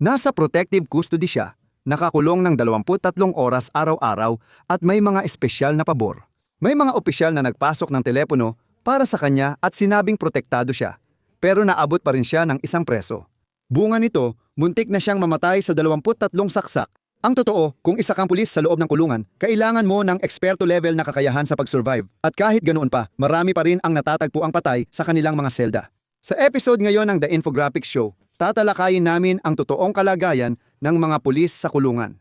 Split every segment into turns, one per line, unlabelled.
Nasa protective custody siya, nakakulong ng 23 oras araw-araw at may mga espesyal na pabor. May mga opisyal na nagpasok ng telepono para sa kanya at sinabing protektado siya, pero naabot pa rin siya ng isang preso. Bunga nito, muntik na siyang mamatay sa 23 saksak. Ang totoo, kung isa kang pulis sa loob ng kulungan, kailangan mo ng eksperto level na kakayahan sa pag-survive. At kahit ganoon pa, marami pa rin ang natatagpo ang patay sa kanilang mga selda. Sa episode ngayon ng The Infographics Show, tatalakayin namin ang totoong kalagayan ng mga pulis sa kulungan.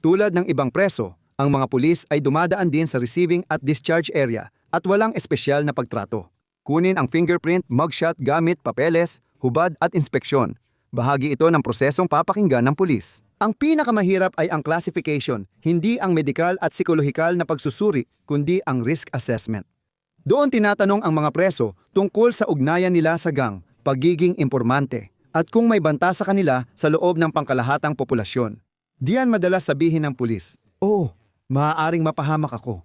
Tulad ng ibang preso, ang mga pulis ay dumadaan din sa receiving at discharge area at walang espesyal na pagtrato. Kunin ang fingerprint, mugshot gamit papeles, hubad at inspeksyon. Bahagi ito ng prosesong papakinggan ng pulis. Ang pinakamahirap ay ang classification, hindi ang medikal at psikolohikal na pagsusuri, kundi ang risk assessment. Doon tinatanong ang mga preso tungkol sa ugnayan nila sa gang, pagiging impormante, at kung may banta sa kanila sa loob ng pangkalahatang populasyon. Diyan madalas sabihin ng pulis, "Oh, maaaring mapahamak ako."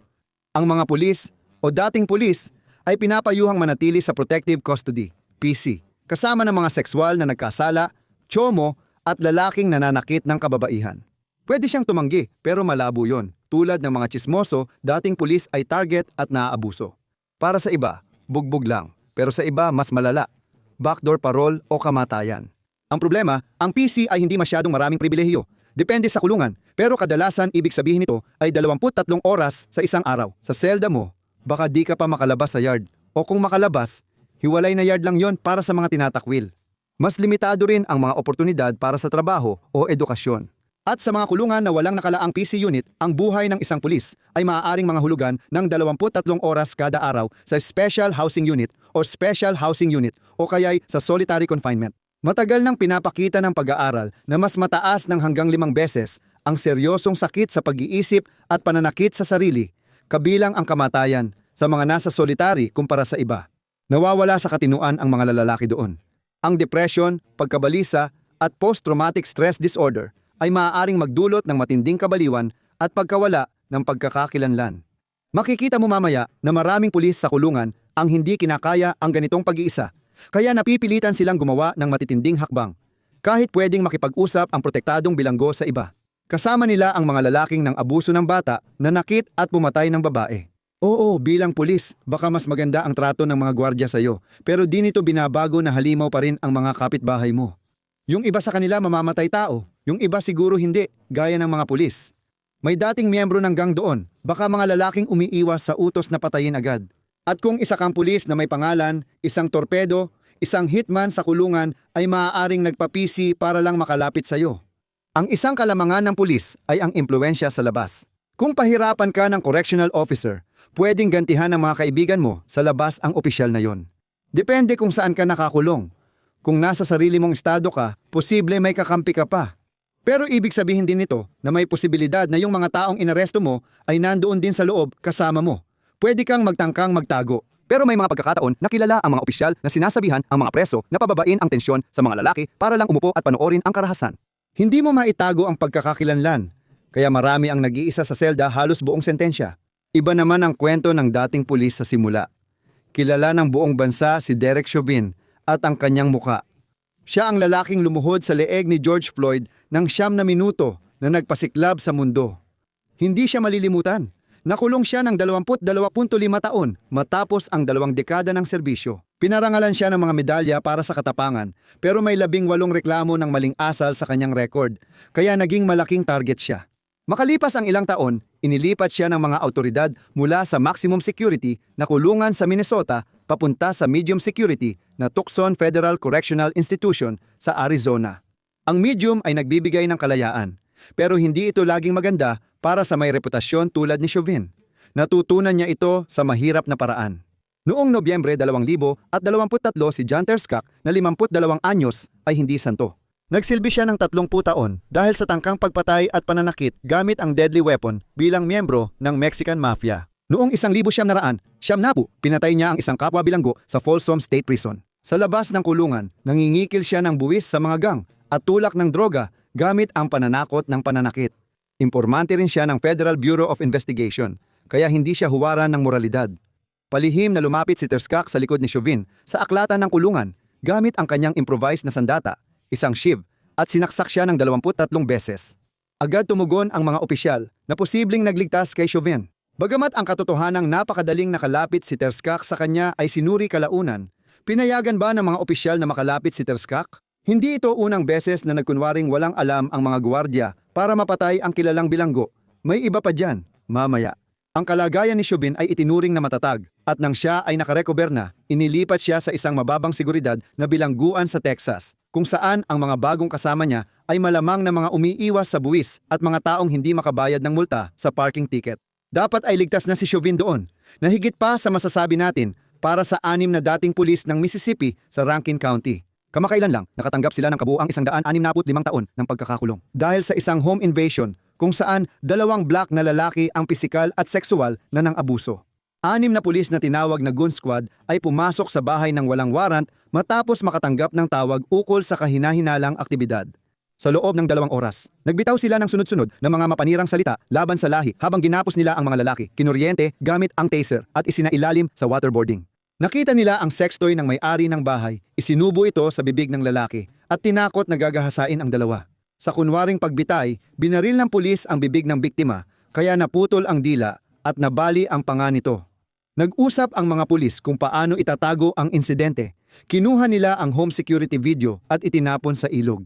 Ang mga pulis o dating pulis ay pinapayuhang manatili sa protective custody, PC, kasama ng mga sexual na nagkasala, tsomo, at lalaking nananakit ng kababaihan. Pwede siyang tumanggi pero malabo yon. Tulad ng mga tsismoso, dating pulis ay target at naaabuso. Para sa iba, bugbog lang. Pero sa iba, mas malala. Backdoor parole o kamatayan. Ang problema, ang PC ay hindi masyadong maraming pribilehiyo. Depende sa kulungan, pero kadalasan ibig sabihin nito ay 23 oras sa isang araw. Sa selda mo, baka di ka pa makalabas sa yard. O kung makalabas, hiwalay na yard lang yon para sa mga tinatakwil. Mas limitado rin ang mga oportunidad para sa trabaho o edukasyon. At sa mga kulungan na walang nakalaang PC unit, ang buhay ng isang pulis ay maaaring mga hulugan ng 23 oras kada araw sa Special Housing Unit o Special Housing Unit o kaya'y sa Solitary Confinement. Matagal nang pinapakita ng pag-aaral na mas mataas ng hanggang 5 beses ang seryosong sakit sa pag-iisip at pananakit sa sarili, kabilang ang kamatayan sa mga nasa solitary kumpara sa iba. Nawawala sa katinuan ang mga lalaki doon. Ang depression, pagkabalisa at post-traumatic stress disorder ay maaaring magdulot ng matinding kabaliwan at pagkawala ng pagkakakilanlan. Makikita mo mamaya na maraming pulis sa kulungan ang hindi kinakaya ang ganitong pag-iisa, kaya napipilitan silang gumawa ng matitinding hakbang, kahit pwedeng makipag-usap ang protektadong bilanggo sa iba. Kasama nila ang mga lalaking ng abuso ng bata, nanakit at pumatay ng babae. Oo, bilang pulis, baka mas maganda ang trato ng mga gwardya sa iyo, pero di nito binabago na halimaw pa rin ang mga kapitbahay mo. Yung iba sa kanila mamamatay tao, yung iba siguro hindi, gaya ng mga pulis. May dating miyembro ng gang doon, baka mga lalaking umiiwas sa utos na patayin agad. At kung isa kang pulis na may pangalan, isang torpedo, isang hitman sa kulungan ay maaaring nagpapisi para lang makalapit sa iyo. Ang isang kalamangan ng pulis ay ang impluwensya sa labas. Kung pahirapan ka ng correctional officer, pwedeng gantihan ng mga kaibigan mo sa labas ang opisyal na yon. Depende kung saan ka nakakulong. Kung nasa sarili mong estado ka, posible may kakampi ka pa. Pero ibig sabihin din nito na may posibilidad na yung mga taong inaresto mo ay nandoon din sa loob kasama mo. Pwede kang magtangkang magtago. Pero may mga pagkakataon na kilala ang mga opisyal na sinasabihan ang mga preso na pababain ang tensyon sa mga lalaki para lang umupo at panoorin ang karahasan. Hindi mo maitago ang pagkakakilanlan. Kaya marami ang nag-iisa sa selda halos buong sentensya. Iba naman ang kwento ng dating pulis sa simula. Kilala ng buong bansa si Derek Chauvin at ang kanyang muka. Siya ang lalaking lumuhod sa leeg ni George Floyd ng 9 na minuto na nagpasiklab sa mundo. Hindi siya malilimutan. Nakulong siya ng 22.5 taon matapos ang 2 dekada ng serbisyo. Pinarangalan siya ng mga medalya para sa katapangan, pero may 18 reklamo ng maling asal sa kanyang record, kaya naging malaking target siya. Makalipas ang ilang taon, inilipat siya ng mga autoridad mula sa maximum security na kulungan sa Minnesota papunta sa medium security na Tucson Federal Correctional Institution sa Arizona. Ang medium ay nagbibigay ng kalayaan, pero hindi ito laging maganda para sa may reputasyon tulad ni Chauvin. Natutunan niya ito sa mahirap na paraan. Noong Nobyembre 2023 si John Terskak na 52 anyos ay hindi santo. Nagsilbi siya ng 30 taon dahil sa tangkang pagpatay at pananakit gamit ang deadly weapon bilang miyembro ng Mexican Mafia. Noong 1900, pinatay niya ang isang kapwa bilanggo sa Folsom State Prison. Sa labas ng kulungan, nangingikil siya ng buwis sa mga gang at tulak ng droga gamit ang pananakot ng pananakit. Impormante rin siya ng Federal Bureau of Investigation, kaya hindi siya huwaran ng moralidad. Palihim na lumapit si Terskak sa likod ni Chauvin sa aklatan ng kulungan gamit ang kanyang improvised na sandata, isang shiv at sinaksak siya ng 23 beses. Agad tumugon ang mga opisyal na posibleng nagligtas kay Chauvin. Bagamat ang katotohanang napakadaling nakalapit si Terskak sa kanya ay sinuri kalaunan, pinayagan ba ng mga opisyal na makalapit si Terskak? Hindi ito unang beses na nagkunwaring walang alam ang mga gwardiya para mapatay ang kilalang bilanggo. May iba pa dyan, mamaya. Ang kalagayan ni Chauvin ay itinuring na matatag at nang siya ay nakarecover na, inilipat siya sa isang mababang seguridad na bilangguan sa Texas, kung saan ang mga bagong kasama niya ay malamang na mga umiiwas sa buwis at mga taong hindi makabayad ng multa sa parking ticket. Dapat ay ligtas na si Chauvin doon, na higit pa sa masasabi natin para sa 6 na dating pulis ng Mississippi sa Rankin County. Kamakailan lang, nakatanggap sila ng kabuuang 165 taon ng pagkakakulong dahil sa isang home invasion kung saan 2 black na lalaki ang pisikal at sexual na nang-abuso. 6 na pulis na tinawag na Goon Squad ay pumasok sa bahay ng walang warrant matapos makatanggap ng tawag ukol sa kahinahinalang aktibidad. Sa loob ng 2 oras, nagbitaw sila ng sunod-sunod na mga mapanirang salita laban sa lahi habang ginapos nila ang mga lalaki, kinuryente gamit ang taser at isinailalim sa waterboarding. Nakita nila ang sextoy ng may-ari ng bahay, isinubo ito sa bibig ng lalaki at tinakot na gagahasain ang dalawa. Sa kunwaring pagbitay, binaril ng pulis ang bibig ng biktima kaya naputol ang dila at nabali ang panga nito. Nag-usap ang mga pulis kung paano itatago ang insidente. Kinuha nila ang home security video at itinapon sa ilog.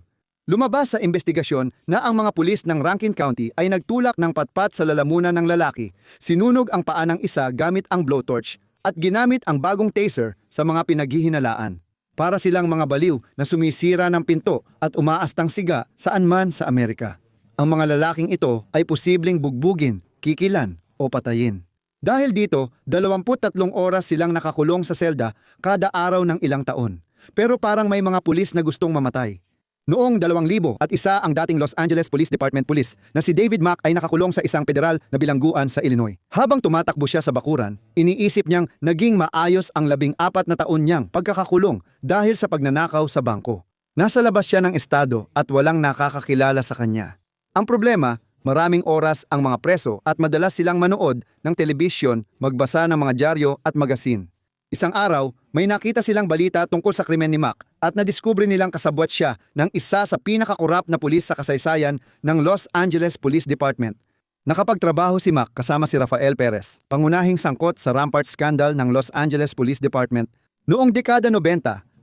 Lumabas sa investigasyon na ang mga pulis ng Rankin County ay nagtulak ng patpat sa lalamunan ng lalaki, sinunog ang paa ng isa gamit ang blowtorch at ginamit ang bagong taser sa mga pinaghihinalaan. Para silang mga baliw na sumisira ng pinto at umaastang siga saan man sa Amerika. Ang mga lalaking ito ay posibleng bugbugin, kikilan o patayin. Dahil dito, 23 oras silang nakakulong sa selda kada araw ng ilang taon. Pero parang may mga pulis na gustong mamatay. Noong 2001 ang dating Los Angeles Police Department Police na si David Mack ay nakakulong sa isang federal na bilangguan sa Illinois. Habang tumatakbo siya sa bakuran, iniisip niyang naging maayos ang 14 na taon niyang pagkakakulong dahil sa pagnanakaw sa bangko. Nasa labas siya ng estado at walang nakakakilala sa kanya. Ang problema, maraming oras ang mga preso at madalas silang manood ng telebisyon, magbasa ng mga dyaryo at magasin. Isang araw, may nakita silang balita tungkol sa krimen ni Mack at nadiskubre nilang kasabwat siya ng isa sa pinakakorap na pulis sa kasaysayan ng Los Angeles Police Department. Nakapagtrabaho si Mack kasama si Rafael Perez, pangunahing sangkot sa Rampart Scandal ng Los Angeles Police Department. Noong dekada 90,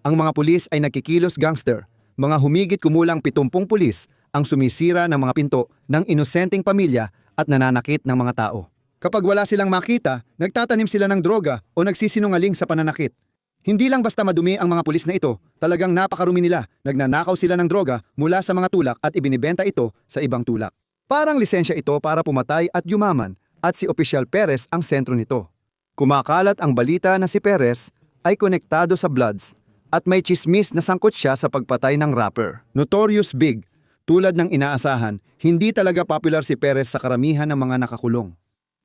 ang mga pulis ay nagkikilos gangster, mga humigit kumulang 70 pulis ang sumisira ng mga pinto ng inosenteng pamilya at nananakit ng mga tao. Kapag wala silang makita, nagtatanim sila ng droga o nagsisinungaling sa pananakit. Hindi lang basta madumi ang mga pulis na ito, talagang napakarumi nila. Nagnanakaw sila ng droga mula sa mga tulak at ibinibenta ito sa ibang tulak. Parang lisensya ito para pumatay at yumaman at si Opisyal Perez ang sentro nito. Kumakalat ang balita na si Perez ay konektado sa Bloods at may chismis na sangkot siya sa pagpatay ng rapper. Notorious Big, tulad ng inaasahan, hindi talaga popular si Perez sa karamihan ng mga nakakulong.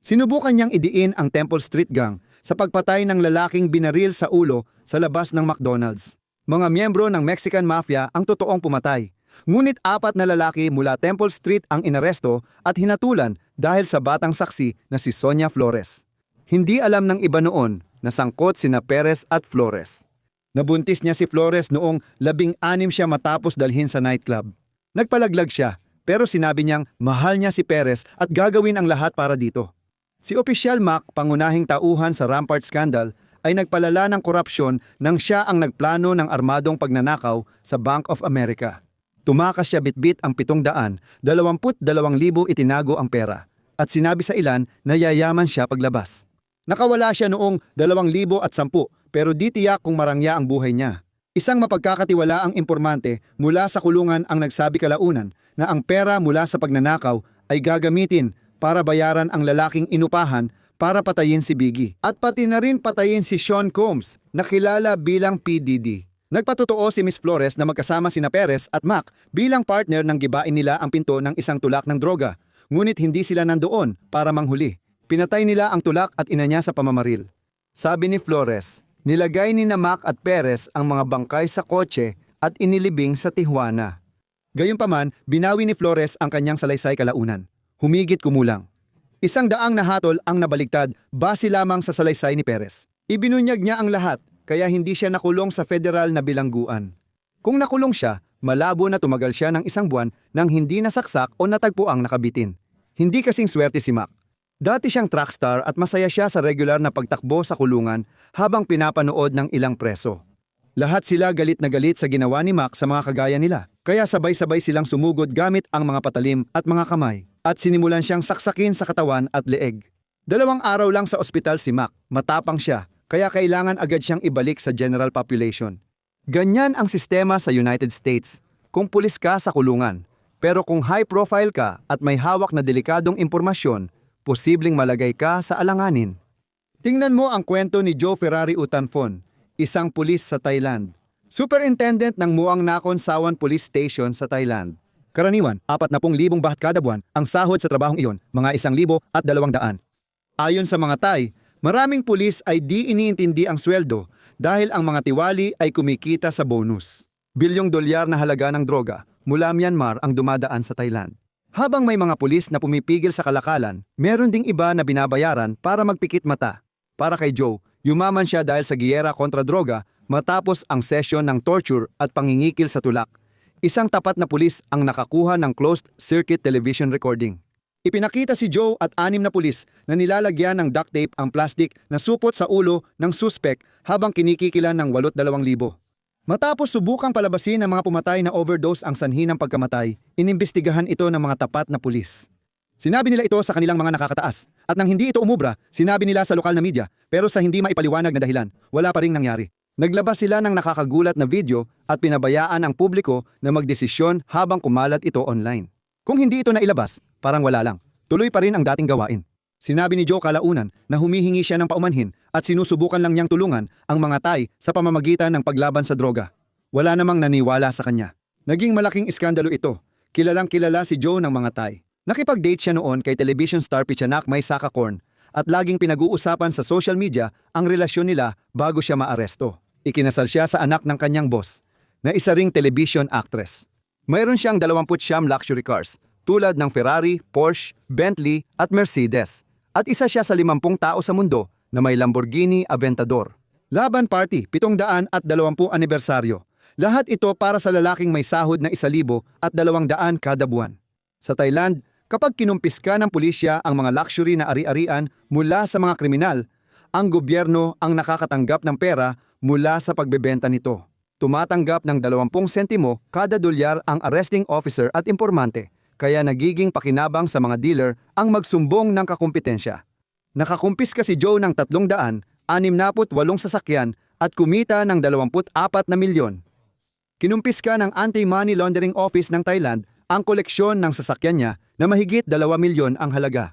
Sinubukan niyang idiin ang Temple Street Gang sa pagpatay ng lalaking binaril sa ulo sa labas ng McDonald's. Mga miyembro ng Mexican Mafia ang totoong pumatay. Ngunit 4 na lalaki mula Temple Street ang inaresto at hinatulan dahil sa batang saksi na si Sonia Flores. Hindi alam ng iba noon na sangkot sina Perez at Flores. Nabuntis niya si Flores noong 16 siya matapos dalhin sa nightclub. Nagpalaglag siya pero sinabi niyang mahal niya si Perez at gagawin ang lahat para dito. Si Opisyal Mack, pangunahing tauhan sa Rampart Scandal, ay nagpalala ng korupsyon nang siya ang nagplano ng armadong pagnanakaw sa Bank of America. Tumakas siya bitbit ang 700, 22,000 itinago ang pera, at sinabi sa ilan na yayaman siya paglabas. Nakawala siya noong 2010 pero di tiyak kung marangya ang buhay niya. Isang mapagkakatiwalaang impormante mula sa kulungan ang nagsabi kalaunan na ang pera mula sa pagnanakaw ay gagamitin para bayaran ang lalaking inupahan para patayin si Biggie. At pati na rin patayin si Sean Combs, na kilala bilang PDD. Nagpatotoo si Miss Flores na magkasama sina Perez at Mack bilang partner nang gibain nila ang pinto ng isang tulak ng droga. Ngunit hindi sila nandoon para manghuli. Pinatay nila ang tulak at inanya sa pamamaril. Sabi ni Flores, nilagay ni na Mack at Perez ang mga bangkay sa kotse at inilibing sa Tijuana. Gayunpaman, binawi ni Flores ang kanyang salaysay kalaunan. Humigit kumulang. 100 na hatol ang nabaligtad base lamang sa salaysay ni Perez. Ibinunyag niya ang lahat kaya hindi siya nakulong sa federal na bilangguan. Kung nakulong siya, malabo na tumagal siya ng 1 buwan nang hindi nasaksak o natagpuang nakabitin. Hindi kasing swerte si Mac. Dati siyang track star at masaya siya sa regular na pagtakbo sa kulungan habang pinapanood ng ilang preso. Lahat sila galit na galit sa ginawa ni Mac sa mga kagaya nila, kaya sabay-sabay silang sumugod gamit ang mga patalim at mga kamay, at sinimulan siyang saksakin sa katawan at leeg. 2 araw lang sa ospital si Mac, matapang siya, kaya kailangan agad siyang ibalik sa general population. Ganyan ang sistema sa United States, kung pulis ka sa kulungan. Pero kung high profile ka at may hawak na delikadong impormasyon, posibleng malagay ka sa alanganin. Tingnan mo ang kwento ni Joe Ferrari Utanfon, isang pulis sa Thailand. Superintendent ng Muang Nakhon Sawan Police Station sa Thailand. Karaniwan, 40,000 baht kada buwan ang sahod sa trabahong iyon, mga 1,200. Ayon sa mga Thai, maraming pulis ay di iniintindi ang sweldo dahil ang mga tiwali ay kumikita sa bonus. Bilyong dolyar na halaga ng droga mula Myanmar ang dumadaan sa Thailand. Habang may mga pulis na pumipigil sa kalakalan, meron ding iba na binabayaran para magpikit mata. Para kay Joe, yumaman siya dahil sa giyera kontra droga matapos ang session ng torture at pangingikil sa tulak. Isang tapat na pulis ang nakakuha ng closed-circuit television recording. Ipinakita si Joe at 6 na pulis na nilalagyan ng duct tape ang plastic na supot sa ulo ng suspect habang kinikikilan ng 82,000. Matapos subukang palabasin ng mga pumatay na overdose ang sanhi ng pagkamatay, inimbestigahan ito ng mga tapat na pulis. Sinabi nila ito sa kanilang mga nakakataas at nang hindi ito umubra, sinabi nila sa lokal na media pero sa hindi maipaliwanag na dahilan, wala pa ring nangyari. Naglabas sila ng nakakagulat na video at pinabayaan ang publiko na magdesisyon habang kumalat ito online. Kung hindi ito nailabas, parang wala lang. Tuloy pa rin ang dating gawain. Sinabi ni Joe kalaunan na humihingi siya ng paumanhin at sinusubukan lang niyang tulungan ang mga Thai sa pamamagitan ng paglaban sa droga. Wala namang naniwala sa kanya. Naging malaking iskandalo ito. Kilalang kilala si Joe ng mga Thai. Nakipag-date siya noon kay television star Pichanak May Sakakorn at laging pinag-uusapan sa social media ang relasyon nila bago siya maaresto. Ikinasal siya sa anak ng kanyang boss, na isa ring television actress. Mayroon siyang 29 luxury cars, tulad ng Ferrari, Porsche, Bentley at Mercedes. At isa siya sa 50 tao sa mundo na may Lamborghini Aventador. Laban party, 720 anibersaryo. Lahat ito para sa lalaking may sahod na 1,200 kada buwan. Sa Thailand, kapag kinumpis ka ng pulisya ang mga luxury na ari-arian mula sa mga kriminal, ang gobyerno ang nakakatanggap ng pera mula sa pagbebenta nito. Tumatanggap ng 20 sentimo kada dolyar ang arresting officer at impormante, kaya nagiging pakinabang sa mga dealer ang magsumbong ng kakumpetensya. Nakakumpis ka si Joe ng 368 sasakyan at kumita ng 24 na milyon. Kinumpis ka ng Anti-Money Laundering Office ng Thailand ang koleksyon ng sasakyan niya na mahigit 2 milyon ang halaga.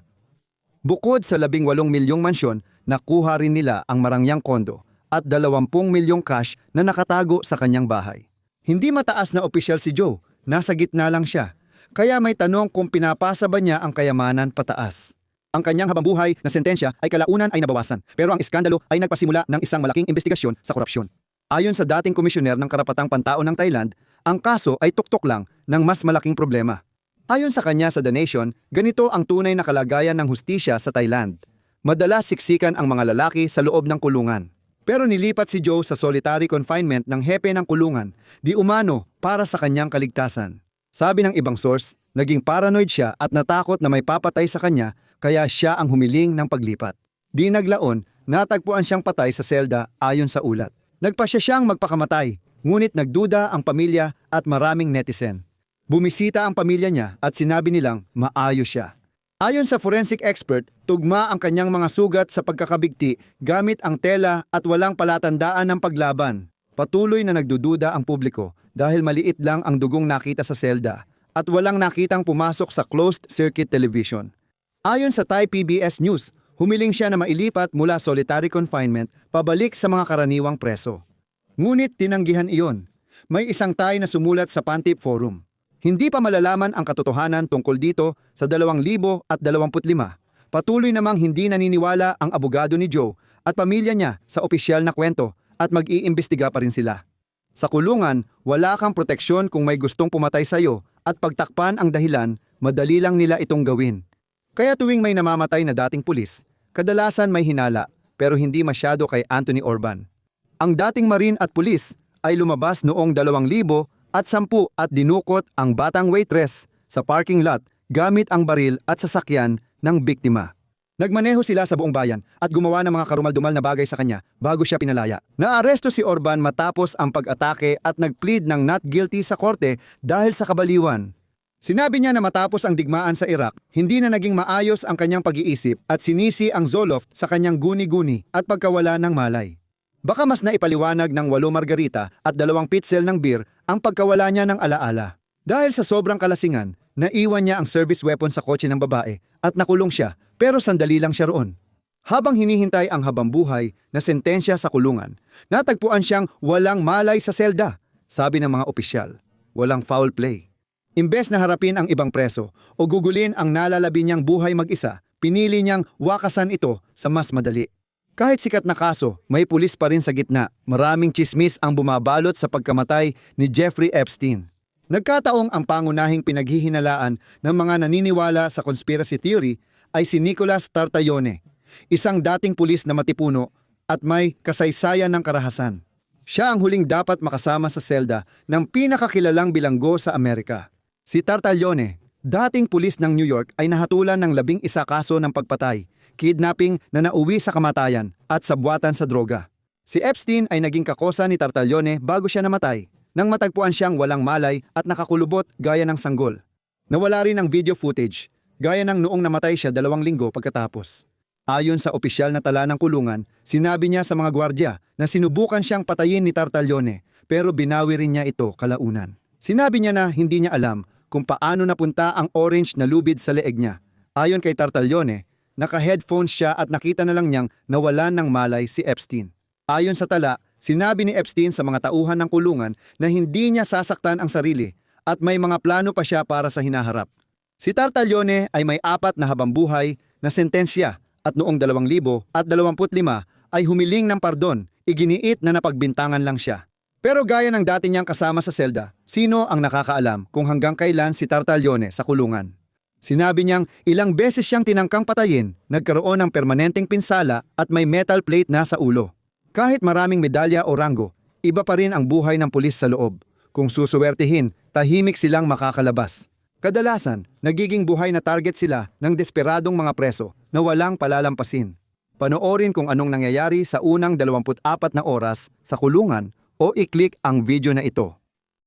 Bukod sa 18 milyong mansyon, nakuha rin nila ang marangyang kondo at 20 milyong cash na nakatago sa kanyang bahay. Hindi mataas na opisyal si Joe, nasa gitna lang siya. Kaya may tanong kung pinapasa ba niya ang kayamanan pataas. Ang kanyang habambuhay na sentensya ay kalaunan ay nabawasan, pero ang iskandalo ay nagpasimula ng isang malaking investigasyon sa korupsyon. Ayon sa dating komisyoner ng Karapatang Pantao ng Thailand, ang kaso ay tuktok lang ng mas malaking problema. Ayon sa kanya sa The Nation, ganito ang tunay na kalagayan ng hustisya sa Thailand. Madalas siksikan ang mga lalaki sa loob ng kulungan. Pero nilipat si Joe sa solitary confinement ng hepe ng kulungan, di umano para sa kanyang kaligtasan. Sabi ng ibang source, naging paranoid siya at natakot na may papatay sa kanya kaya siya ang humiling ng paglipat. Di naglaon, natagpuan siyang patay sa selda ayon sa ulat. Nagpasya siyang magpakamatay, ngunit nagduda ang pamilya at maraming netizen. Bumisita ang pamilya niya at sinabi nilang maayos siya. Ayon sa forensic expert, tugma ang kanyang mga sugat sa pagkakabigti gamit ang tela at walang palatandaan ng paglaban. Patuloy na nagdududa ang publiko dahil maliit lang ang dugong nakita sa selda at walang nakitang pumasok sa closed-circuit television. Ayon sa Thai PBS News, humiling siya na mailipat mula solitary confinement pabalik sa mga karaniwang preso. Ngunit tinanggihan iyon. May isang Thai na sumulat sa Pantip Forum. Hindi pa malalaman ang katotohanan tungkol dito sa 2025. Patuloy namang hindi naniniwala ang abogado ni Joe at pamilya niya sa opisyal na kwento at mag-iimbestiga pa rin sila. Sa kulungan, wala kang proteksyon kung may gustong pumatay sa iyo at pagtakpan ang dahilan, madali lang nila itong gawin. Kaya tuwing may namamatay na dating pulis, kadalasan may hinala pero hindi masyado kay Anthony Orban. Ang dating Marine at pulis ay lumabas noong 2010 at dinukot ang batang waitress sa parking lot gamit ang baril at sasakyan ng biktima. Nagmaneho sila sa buong bayan at gumawa ng mga karumal-dumal na bagay sa kanya bago siya pinalaya. Naaresto si Orban matapos ang pag-atake at nag-plead ng not guilty sa korte dahil sa kabaliwan. Sinabi niya na matapos ang digmaan sa Iraq, hindi na naging maayos ang kanyang pag-iisip at sinisi ang Zoloft sa kanyang guni-guni at pagkawala ng malay. Baka mas naipaliwanag ng 8 margarita at 2 pitzel ng beer ang pagkawala niya ng alaala. Dahil sa sobrang kalasingan, naiwan niya ang service weapon sa kotse ng babae at nakulong siya. Pero sandali lang siya roon. Habang hinihintay ang habambuhay na sentensya sa kulungan, natagpuan siyang walang malay sa selda, sabi ng mga opisyal. Walang foul play. Imbes na harapin ang ibang preso o gugulin ang nalalabi niyang buhay mag-isa, pinili niyang wakasan ito sa mas madali. Kahit sikat na kaso, may pulis pa rin sa gitna. Maraming tsismis ang bumabalot sa pagkamatay ni Jeffrey Epstein. Nagkataong ang pangunahing pinaghihinalaan ng mga naniniwala sa conspiracy theory ay si Nicolas Tartallone, isang dating pulis na matipuno at may kasaysayan ng karahasan. Siya ang huling dapat makasama sa selda ng pinakakilalang bilanggo sa Amerika. Si Tartallone, dating pulis ng New York, ay nahatulan ng 11 kaso ng pagpatay, kidnapping na nauwi sa kamatayan at sabwatan sa droga. Si Epstein ay naging kakosa ni Tartallone bago siya namatay, nang matagpuan siyang walang malay at nakakulubot gaya ng sanggol. Nawala rin ang video footage, gaya ng noong namatay siya 2 linggo pagkatapos. Ayon sa opisyal na tala ng kulungan, sinabi niya sa mga gwardya na sinubukan siyang patayin ni Tartallone pero binawi rin niya ito kalaunan. Sinabi niya na hindi niya alam kung paano napunta ang orange na lubid sa leeg niya. Ayon kay Tartallone, naka-headphones siya at nakita na lang niyang nawalan ng malay si Epstein. Ayon sa tala, sinabi ni Epstein sa mga tauhan ng kulungan na hindi niya sasaktan ang sarili at may mga plano pa siya para sa hinaharap. Si Tartallone ay may 4 na habambuhay na sentensya at noong 2025 ay humiling ng pardon, iginiit na napagbintangan lang siya. Pero gaya ng dati niyang kasama sa selda, sino ang nakakaalam kung hanggang kailan si Tartallone sa kulungan? Sinabi niyang ilang beses siyang tinangkang patayin, nagkaroon ng permanenteng pinsala at may metal plate na sa ulo. Kahit maraming medalya o ranggo, iba pa rin ang buhay ng pulis sa loob. Kung susuwertihin, tahimik silang makakalabas. Kadalasan, nagiging buhay na target sila ng desperadong mga preso na walang palalampasin. Panoorin kung anong nangyayari sa unang 24 na oras sa kulungan o i-click ang video na ito.